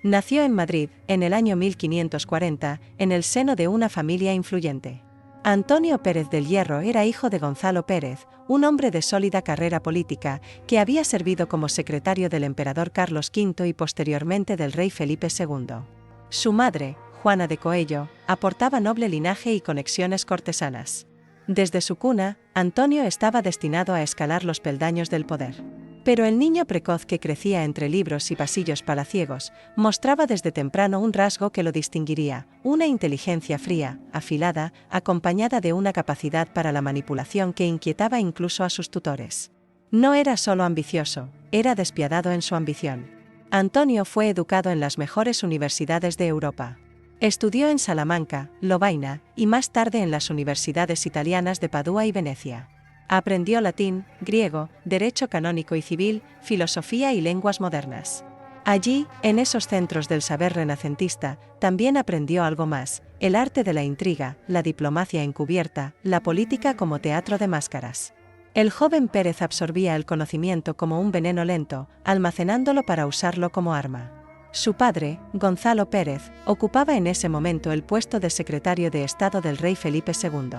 Nació en Madrid, en el año 1540, en el seno de una familia influyente. Antonio Pérez del Hierro era hijo de Gonzalo Pérez, un hombre de sólida carrera política, que había servido como secretario del emperador Carlos V y posteriormente del rey Felipe II. Su madre, Juana de Coello, aportaba noble linaje y conexiones cortesanas. Desde su cuna, Antonio estaba destinado a escalar los peldaños del poder. Pero el niño precoz que crecía entre libros y pasillos palaciegos, mostraba desde temprano un rasgo que lo distinguiría, una inteligencia fría, afilada, acompañada de una capacidad para la manipulación que inquietaba incluso a sus tutores. No era solo ambicioso, era despiadado en su ambición. Antonio fue educado en las mejores universidades de Europa. Estudió en Salamanca, Lovaina, y más tarde en las universidades italianas de Padua y Venecia. Aprendió latín, griego, derecho canónico y civil, filosofía y lenguas modernas. Allí, en esos centros del saber renacentista, también aprendió algo más: el arte de la intriga, la diplomacia encubierta, la política como teatro de máscaras. El joven Pérez absorbía el conocimiento como un veneno lento, almacenándolo para usarlo como arma. Su padre, Gonzalo Pérez, ocupaba en ese momento el puesto de secretario de Estado del rey Felipe II.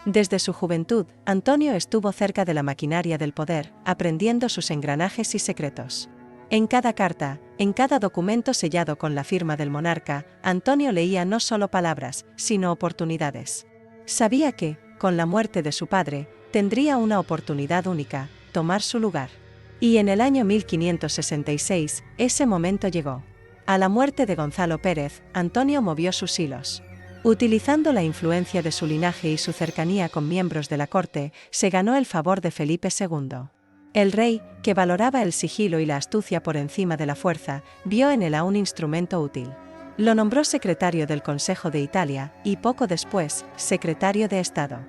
Desde su juventud, Antonio estuvo cerca de la maquinaria del poder, aprendiendo sus engranajes y secretos. En cada carta, en cada documento sellado con la firma del monarca, Antonio leía no solo palabras, sino oportunidades. Sabía que, con la muerte de su padre, tendría una oportunidad única: tomar su lugar. Y en el año 1566, ese momento llegó. A la muerte de Gonzalo Pérez, Antonio movió sus hilos. Utilizando la influencia de su linaje y su cercanía con miembros de la corte, se ganó el favor de Felipe II. El rey, que valoraba el sigilo y la astucia por encima de la fuerza, vio en él a un instrumento útil. Lo nombró secretario del Consejo de Italia, y poco después, secretario de Estado.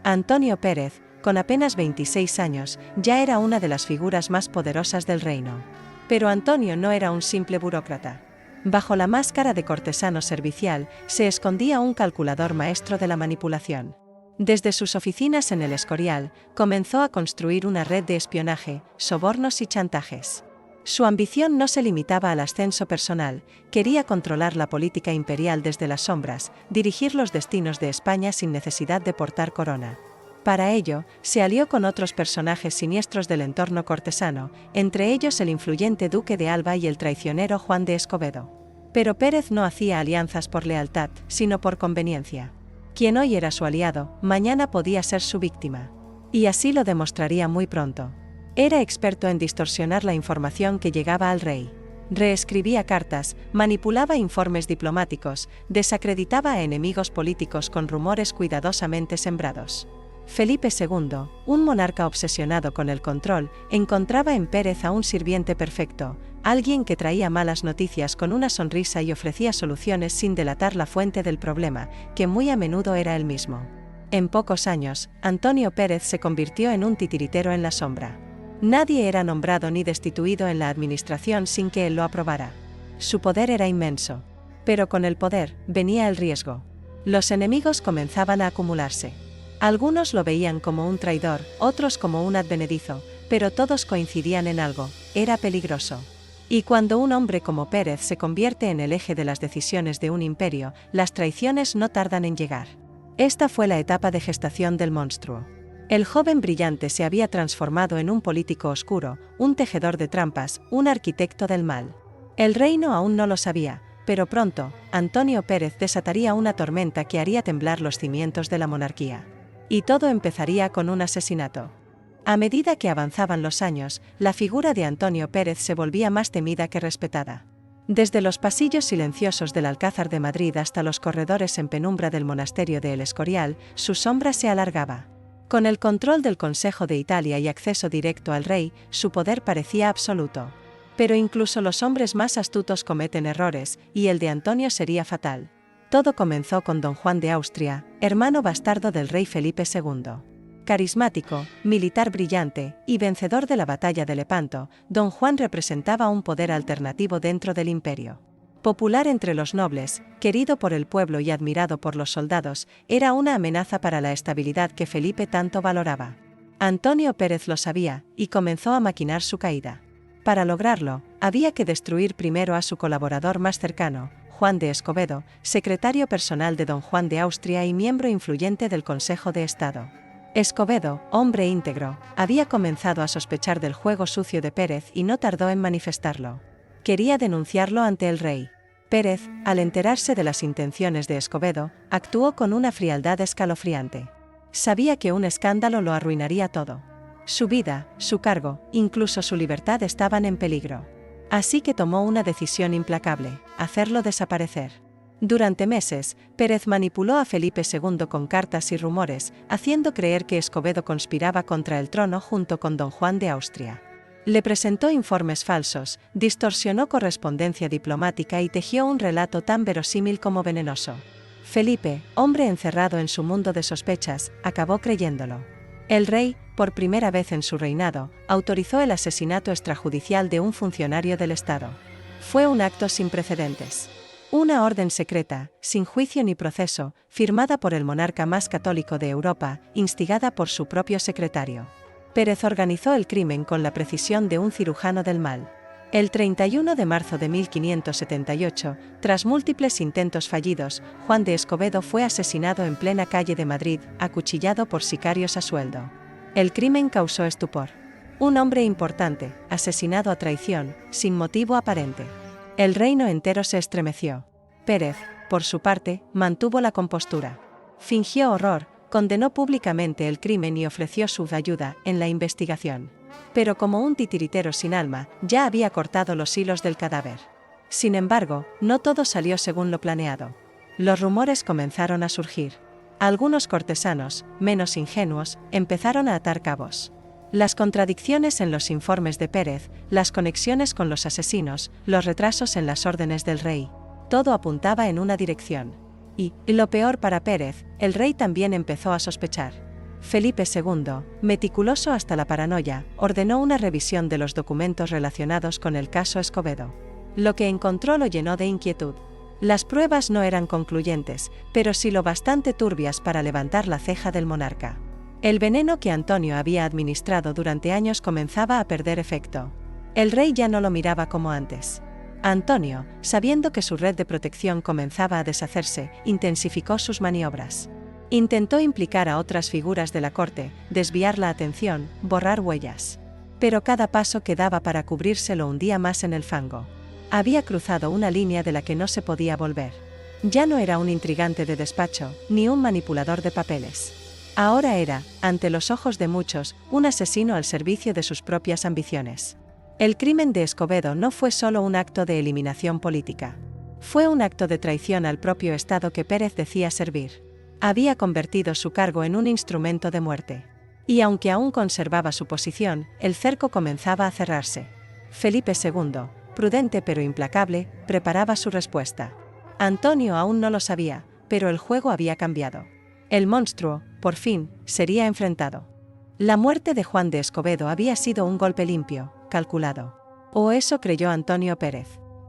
Antonio Pérez, con apenas 26 años, ya era una de las figuras más poderosas del reino. Pero Antonio no era un simple burócrata. Bajo la máscara de cortesano servicial, se escondía un calculador maestro de la manipulación. Desde sus oficinas en el Escorial, comenzó a construir una red de espionaje, sobornos y chantajes. Su ambición no se limitaba al ascenso personal, quería controlar la política imperial desde las sombras, dirigir los destinos de España sin necesidad de portar corona. Para ello, se alió con otros personajes siniestros del entorno cortesano, entre ellos el influyente duque de Alba y el traicionero Juan de Escobedo. Pero Pérez no hacía alianzas por lealtad, sino por conveniencia. Quien hoy era su aliado, mañana podía ser su víctima. Y así lo demostraría muy pronto. Era experto en distorsionar la información que llegaba al rey. Reescribía cartas, manipulaba informes diplomáticos, desacreditaba a enemigos políticos con rumores cuidadosamente sembrados. Felipe II, un monarca obsesionado con el control, encontraba en Pérez a un sirviente perfecto, alguien que traía malas noticias con una sonrisa y ofrecía soluciones sin delatar la fuente del problema, que muy a menudo era él mismo. En pocos años, Antonio Pérez se convirtió en un titiritero en la sombra. Nadie era nombrado ni destituido en la administración sin que él lo aprobara. Su poder era inmenso. Pero con el poder venía el riesgo. Los enemigos comenzaban a acumularse. Algunos lo veían como un traidor, otros como un advenedizo, pero todos coincidían en algo: era peligroso. Y cuando un hombre como Pérez se convierte en el eje de las decisiones de un imperio, las traiciones no tardan en llegar. Esta fue la etapa de gestación del monstruo. El joven brillante se había transformado en un político oscuro, un tejedor de trampas, un arquitecto del mal. El reino aún no lo sabía, pero pronto, Antonio Pérez desataría una tormenta que haría temblar los cimientos de la monarquía. Y todo empezaría con un asesinato. A medida que avanzaban los años, la figura de Antonio Pérez se volvía más temida que respetada. Desde los pasillos silenciosos del Alcázar de Madrid hasta los corredores en penumbra del monasterio de El Escorial, su sombra se alargaba. Con el control del Consejo de Italia y acceso directo al rey, su poder parecía absoluto. Pero incluso los hombres más astutos cometen errores, y el de Antonio sería fatal. Todo comenzó con don Juan de Austria, hermano bastardo del rey Felipe II. Carismático, militar brillante y vencedor de la batalla de Lepanto, don Juan representaba un poder alternativo dentro del imperio. Popular entre los nobles, querido por el pueblo y admirado por los soldados, era una amenaza para la estabilidad que Felipe tanto valoraba. Antonio Pérez lo sabía, y comenzó a maquinar su caída. Para lograrlo, había que destruir primero a su colaborador más cercano, Juan de Escobedo, secretario personal de don Juan de Austria y miembro influyente del Consejo de Estado. Escobedo, hombre íntegro, había comenzado a sospechar del juego sucio de Pérez y no tardó en manifestarlo. Quería denunciarlo ante el rey. Pérez, al enterarse de las intenciones de Escobedo, actuó con una frialdad escalofriante. Sabía que un escándalo lo arruinaría todo. Su vida, su cargo, incluso su libertad estaban en peligro. Así que tomó una decisión implacable: hacerlo desaparecer. Durante meses, Pérez manipuló a Felipe II con cartas y rumores, haciendo creer que Escobedo conspiraba contra el trono junto con don Juan de Austria. Le presentó informes falsos, distorsionó correspondencia diplomática y tejió un relato tan verosímil como venenoso. Felipe, hombre encerrado en su mundo de sospechas, acabó creyéndolo. El rey, por primera vez en su reinado, autorizó el asesinato extrajudicial de un funcionario del Estado. Fue un acto sin precedentes. Una orden secreta, sin juicio ni proceso, firmada por el monarca más católico de Europa, instigada por su propio secretario. Pérez organizó el crimen con la precisión de un cirujano del mal. El 31 de marzo de 1578, tras múltiples intentos fallidos, Juan de Escobedo fue asesinado en plena calle de Madrid, acuchillado por sicarios a sueldo. El crimen causó estupor. Un hombre importante, asesinado a traición, sin motivo aparente. El reino entero se estremeció. Pérez, por su parte, mantuvo la compostura. Fingió horror, condenó públicamente el crimen y ofreció su ayuda en la investigación. Pero como un titiritero sin alma, ya había cortado los hilos del cadáver. Sin embargo, no todo salió según lo planeado. Los rumores comenzaron a surgir. Algunos cortesanos, menos ingenuos, empezaron a atar cabos. Las contradicciones en los informes de Pérez, las conexiones con los asesinos, los retrasos en las órdenes del rey, todo apuntaba en una dirección. Y, lo peor para Pérez, el rey también empezó a sospechar. Felipe II, meticuloso hasta la paranoia, ordenó una revisión de los documentos relacionados con el caso Escobedo. Lo que encontró lo llenó de inquietud. Las pruebas no eran concluyentes, pero sí lo bastante turbias para levantar la ceja del monarca. El veneno que Antonio había administrado durante años comenzaba a perder efecto. El rey ya no lo miraba como antes. Antonio, sabiendo que su red de protección comenzaba a deshacerse, intensificó sus maniobras. Intentó implicar a otras figuras de la corte, desviar la atención, borrar huellas. Pero cada paso que daba para cubrirse lo hundía más en el fango. Había cruzado una línea de la que no se podía volver. Ya no era un intrigante de despacho, ni un manipulador de papeles. Ahora era, ante los ojos de muchos, un asesino al servicio de sus propias ambiciones. El crimen de Escobedo no fue solo un acto de eliminación política. Fue un acto de traición al propio Estado que Pérez decía servir. Había convertido su cargo en un instrumento de muerte. Y aunque aún conservaba su posición, el cerco comenzaba a cerrarse. Felipe II, prudente pero implacable, preparaba su respuesta. Antonio aún no lo sabía, pero el juego había cambiado. El monstruo, por fin, sería enfrentado. La muerte de Juan de Escobedo había sido un golpe limpio, calculado. O eso creyó Antonio Pérez.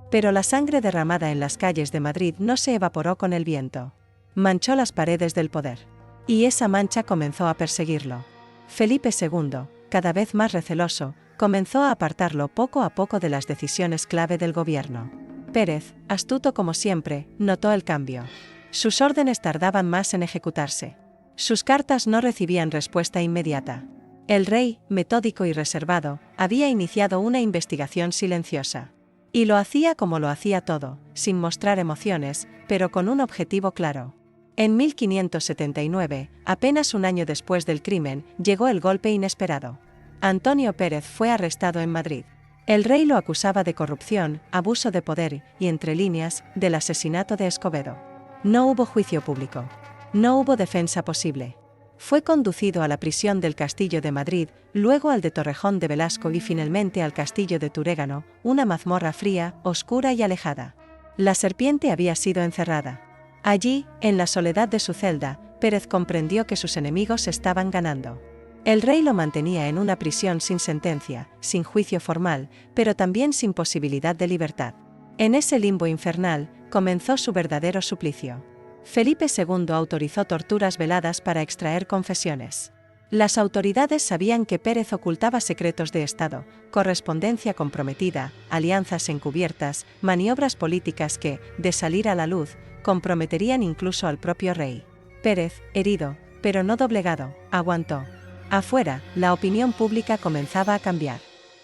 Pero la sangre derramada en las calles de Madrid no se evaporó con el viento. Manchó las paredes del poder. Y esa mancha comenzó a perseguirlo. Felipe II, cada vez más receloso, comenzó a apartarlo poco a poco de las decisiones clave del gobierno. Pérez, astuto como siempre, notó el cambio. Sus órdenes tardaban más en ejecutarse. Sus cartas no recibían respuesta inmediata. El rey, metódico y reservado, había iniciado una investigación silenciosa. Y lo hacía como lo hacía todo, sin mostrar emociones, pero con un objetivo claro. En 1579, apenas un año después del crimen, llegó el golpe inesperado. Antonio Pérez fue arrestado en Madrid. El rey lo acusaba de corrupción, abuso de poder y, entre líneas, del asesinato de Escobedo. No hubo juicio público. No hubo defensa posible. Fue conducido a la prisión del Castillo de Madrid, luego al de Torrejón de Velasco y finalmente al Castillo de Turégano, una mazmorra fría, oscura y alejada. La serpiente había sido encerrada. Allí, en la soledad de su celda, Pérez comprendió que sus enemigos estaban ganando. El rey lo mantenía en una prisión sin sentencia, sin juicio formal, pero también sin posibilidad de libertad. En ese limbo infernal, comenzó su verdadero suplicio. Felipe II autorizó torturas veladas para extraer confesiones. Las autoridades sabían que Pérez ocultaba secretos de Estado, correspondencia comprometida, alianzas encubiertas, maniobras políticas que, de salir a la luz, comprometerían incluso al propio rey. Pérez, herido, pero no doblegado, aguantó. Afuera, la opinión pública comenzaba a cambiar.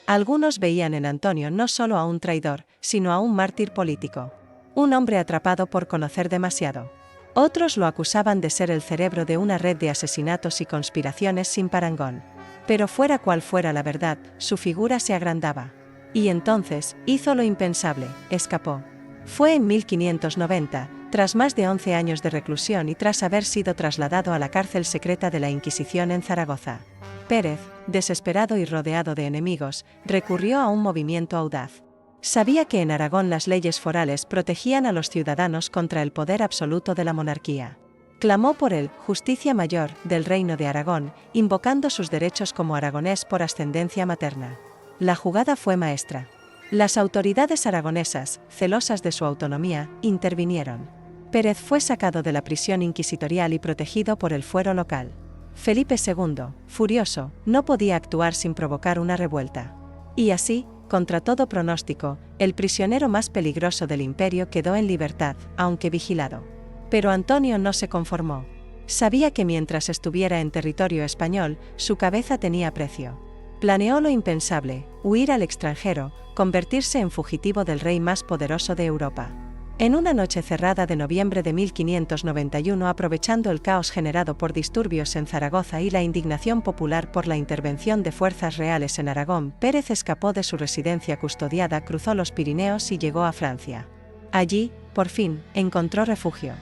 Algunos veían en Antonio no solo a un traidor, sino a un mártir político. Un hombre atrapado por conocer demasiado. Otros lo acusaban de ser el cerebro de una red de asesinatos y conspiraciones sin parangón. Pero fuera cual fuera la verdad, su figura se agrandaba. Y entonces, hizo lo impensable, escapó. Fue en 1590, tras más de 11 años de reclusión y tras haber sido trasladado a la cárcel secreta de la Inquisición en Zaragoza. Pérez, desesperado y rodeado de enemigos, recurrió a un movimiento audaz. Sabía que en Aragón las leyes forales protegían a los ciudadanos contra el poder absoluto de la monarquía. Clamó por el justicia mayor del reino de Aragón, invocando sus derechos como aragonés por ascendencia materna. La jugada fue maestra. Las autoridades aragonesas, celosas de su autonomía, intervinieron. Pérez fue sacado de la prisión inquisitorial y protegido por el fuero local. Felipe II, furioso, no podía actuar sin provocar una revuelta. Y así, contra todo pronóstico, el prisionero más peligroso del imperio quedó en libertad, aunque vigilado. Pero Antonio no se conformó. Sabía que mientras estuviera en territorio español, su cabeza tenía precio. Planeó lo impensable, huir al extranjero, convertirse en fugitivo del rey más poderoso de Europa. En una noche cerrada de noviembre de 1591, aprovechando el caos generado por disturbios en Zaragoza y la indignación popular por la intervención de fuerzas reales en Aragón, Pérez escapó de su residencia custodiada, cruzó los Pirineos y llegó a Francia. Allí, por fin, encontró refugio.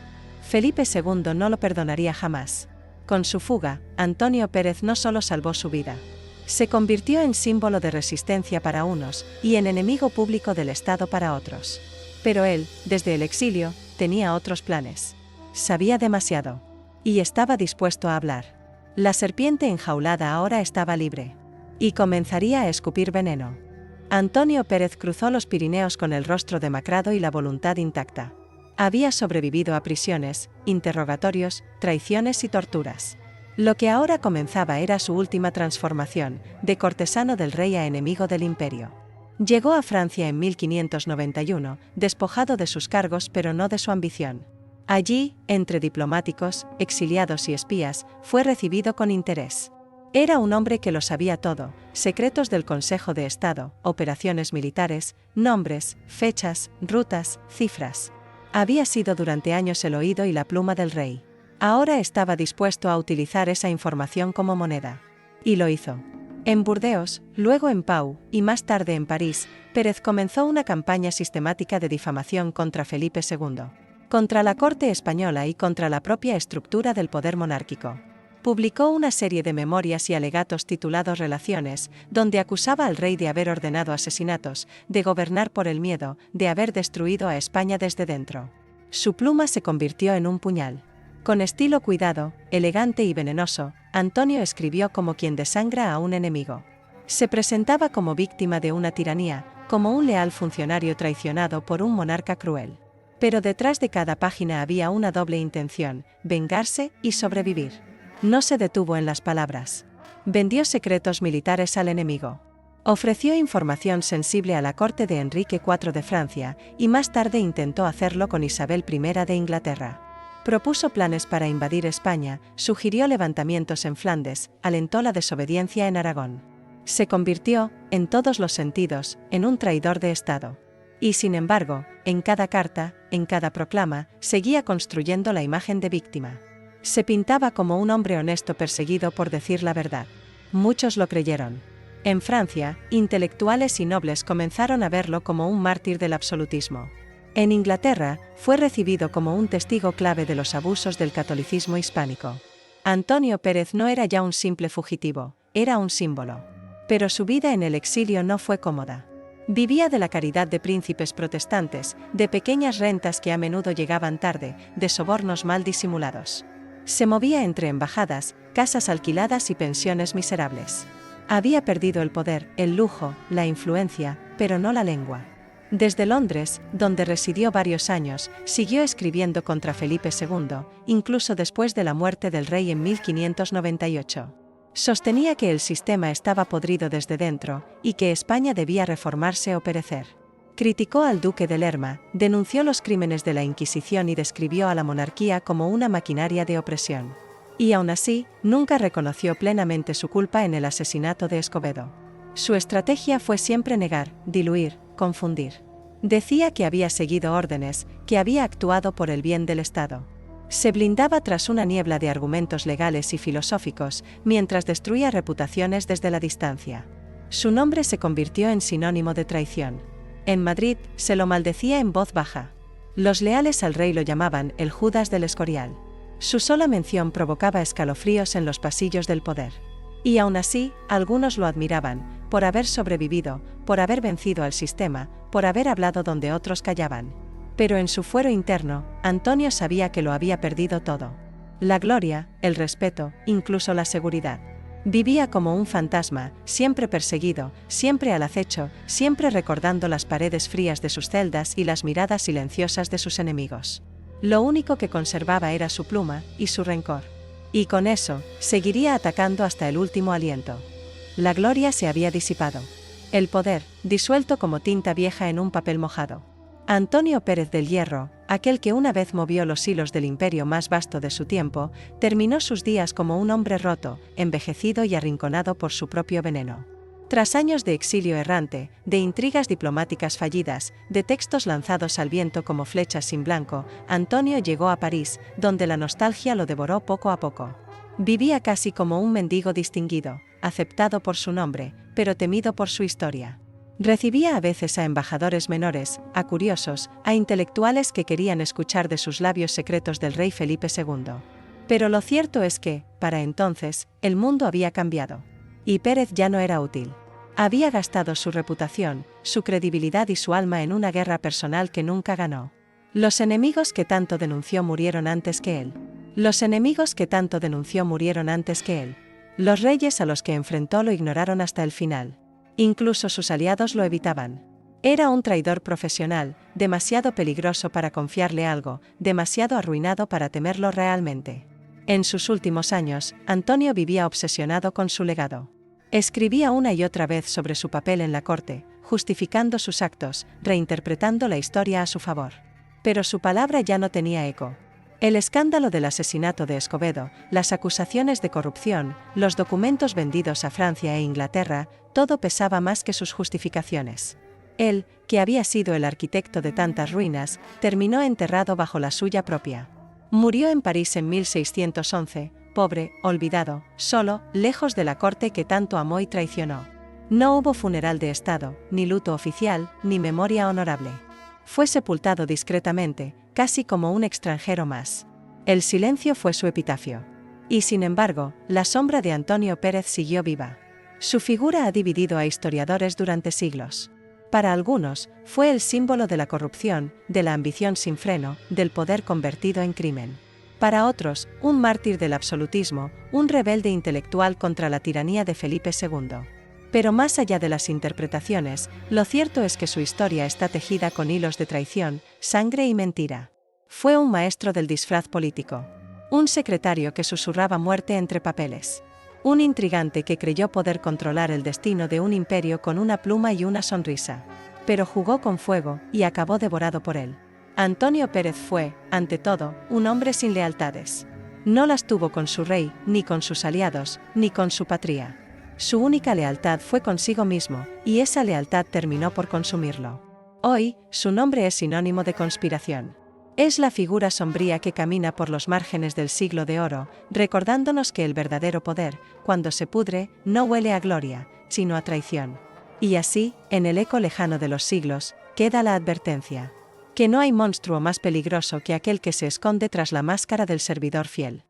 Felipe II no lo perdonaría jamás. Con su fuga, Antonio Pérez no solo salvó su vida. Se convirtió en símbolo de resistencia para unos y en enemigo público del Estado para otros. Pero él, desde el exilio, tenía otros planes. Sabía demasiado. Y estaba dispuesto a hablar. La serpiente enjaulada ahora estaba libre. Y comenzaría a escupir veneno. Antonio Pérez cruzó los Pirineos con el rostro demacrado y la voluntad intacta. Había sobrevivido a prisiones, interrogatorios, traiciones y torturas. Lo que ahora comenzaba era su última transformación, de cortesano del rey a enemigo del imperio. Llegó a Francia en 1591, despojado de sus cargos pero no de su ambición. Allí, entre diplomáticos, exiliados y espías, fue recibido con interés. Era un hombre que lo sabía todo, secretos del Consejo de Estado, operaciones militares, nombres, fechas, rutas, cifras. Había sido durante años el oído y la pluma del rey. Ahora estaba dispuesto a utilizar esa información como moneda. Y lo hizo. En Burdeos, luego en Pau, y más tarde en París, Pérez comenzó una campaña sistemática de difamación contra Felipe II, contra la corte española y contra la propia estructura del poder monárquico. Publicó una serie de memorias y alegatos titulados Relaciones, donde acusaba al rey de haber ordenado asesinatos, de gobernar por el miedo, de haber destruido a España desde dentro. Su pluma se convirtió en un puñal. Con estilo cuidado, elegante y venenoso, Antonio escribió como quien desangra a un enemigo. Se presentaba como víctima de una tiranía, como un leal funcionario traicionado por un monarca cruel. Pero detrás de cada página había una doble intención: vengarse y sobrevivir. No se detuvo en las palabras. Vendió secretos militares al enemigo. Ofreció información sensible a la corte de Enrique IV de Francia, y más tarde intentó hacerlo con Isabel I de Inglaterra. Propuso planes para invadir España, sugirió levantamientos en Flandes, alentó la desobediencia en Aragón. Se convirtió, en todos los sentidos, en un traidor de Estado. Y sin embargo, en cada carta, en cada proclama, seguía construyendo la imagen de víctima. Se pintaba como un hombre honesto perseguido por decir la verdad. Muchos lo creyeron. En Francia, intelectuales y nobles comenzaron a verlo como un mártir del absolutismo. En Inglaterra, fue recibido como un testigo clave de los abusos del catolicismo hispánico. Antonio Pérez no era ya un simple fugitivo, era un símbolo. Pero su vida en el exilio no fue cómoda. Vivía de la caridad de príncipes protestantes, de pequeñas rentas que a menudo llegaban tarde, de sobornos mal disimulados. Se movía entre embajadas, casas alquiladas y pensiones miserables. Había perdido el poder, el lujo, la influencia, pero no la lengua. Desde Londres, donde residió varios años, siguió escribiendo contra Felipe II, incluso después de la muerte del rey en 1598. Sostenía que el sistema estaba podrido desde dentro, y que España debía reformarse o perecer. Criticó al duque de Lerma, denunció los crímenes de la Inquisición y describió a la monarquía como una maquinaria de opresión. Y aún así, nunca reconoció plenamente su culpa en el asesinato de Escobedo. Su estrategia fue siempre negar, diluir, confundir. Decía que había seguido órdenes, que había actuado por el bien del Estado. Se blindaba tras una niebla de argumentos legales y filosóficos, mientras destruía reputaciones desde la distancia. Su nombre se convirtió en sinónimo de traición. En Madrid, se lo maldecía en voz baja. Los leales al rey lo llamaban el Judas del Escorial. Su sola mención provocaba escalofríos en los pasillos del poder. Y aún así, algunos lo admiraban, por haber sobrevivido, por haber vencido al sistema, por haber hablado donde otros callaban. Pero en su fuero interno, Antonio sabía que lo había perdido todo. La gloria, el respeto, incluso la seguridad. Vivía como un fantasma, siempre perseguido, siempre al acecho, siempre recordando las paredes frías de sus celdas y las miradas silenciosas de sus enemigos. Lo único que conservaba era su pluma y su rencor. Y con eso, seguiría atacando hasta el último aliento. La gloria se había disipado. El poder, disuelto como tinta vieja en un papel mojado. Antonio Pérez del Hierro, aquel que una vez movió los hilos del imperio más vasto de su tiempo, terminó sus días como un hombre roto, envejecido y arrinconado por su propio veneno. Tras años de exilio errante, de intrigas diplomáticas fallidas, de textos lanzados al viento como flechas sin blanco, Antonio llegó a París, donde la nostalgia lo devoró poco a poco. Vivía casi como un mendigo distinguido, aceptado por su nombre, pero temido por su historia. Recibía a veces a embajadores menores, a curiosos, a intelectuales que querían escuchar de sus labios secretos del rey Felipe II. Pero lo cierto es que, para entonces, el mundo había cambiado. Y Pérez ya no era útil. Había gastado su reputación, su credibilidad y su alma en una guerra personal que nunca ganó. Los enemigos que tanto denunció murieron antes que él. Los enemigos que tanto denunció murieron antes que él. Los reyes a los que enfrentó lo ignoraron hasta el final. Incluso sus aliados lo evitaban. Era un traidor profesional, demasiado peligroso para confiarle algo, demasiado arruinado para temerlo realmente. En sus últimos años, Antonio vivía obsesionado con su legado. Escribía una y otra vez sobre su papel en la corte, justificando sus actos, reinterpretando la historia a su favor. Pero su palabra ya no tenía eco. El escándalo del asesinato de Escobedo, las acusaciones de corrupción, los documentos vendidos a Francia e Inglaterra, todo pesaba más que sus justificaciones. Él, que había sido el arquitecto de tantas ruinas, terminó enterrado bajo la suya propia. Murió en París en 1611, pobre, olvidado, solo, lejos de la corte que tanto amó y traicionó. No hubo funeral de Estado, ni luto oficial, ni memoria honorable. Fue sepultado discretamente, casi como un extranjero más. El silencio fue su epitafio. Y sin embargo, la sombra de Antonio Pérez siguió viva. Su figura ha dividido a historiadores durante siglos. Para algunos, fue el símbolo de la corrupción, de la ambición sin freno, del poder convertido en crimen. Para otros, un mártir del absolutismo, un rebelde intelectual contra la tiranía de Felipe II. Pero más allá de las interpretaciones, lo cierto es que su historia está tejida con hilos de traición, sangre y mentira. Fue un maestro del disfraz político. Un secretario que susurraba muerte entre papeles. Un intrigante que creyó poder controlar el destino de un imperio con una pluma y una sonrisa. Pero jugó con fuego y acabó devorado por él. Antonio Pérez fue, ante todo, un hombre sin lealtades. No las tuvo con su rey, ni con sus aliados, ni con su patria. Su única lealtad fue consigo mismo, y esa lealtad terminó por consumirlo. Hoy, su nombre es sinónimo de conspiración. Es la figura sombría que camina por los márgenes del siglo de oro, recordándonos que el verdadero poder, cuando se pudre, no huele a gloria, sino a traición. Y así, en el eco lejano de los siglos, queda la advertencia. Que no hay monstruo más peligroso que aquel que se esconde tras la máscara del servidor fiel.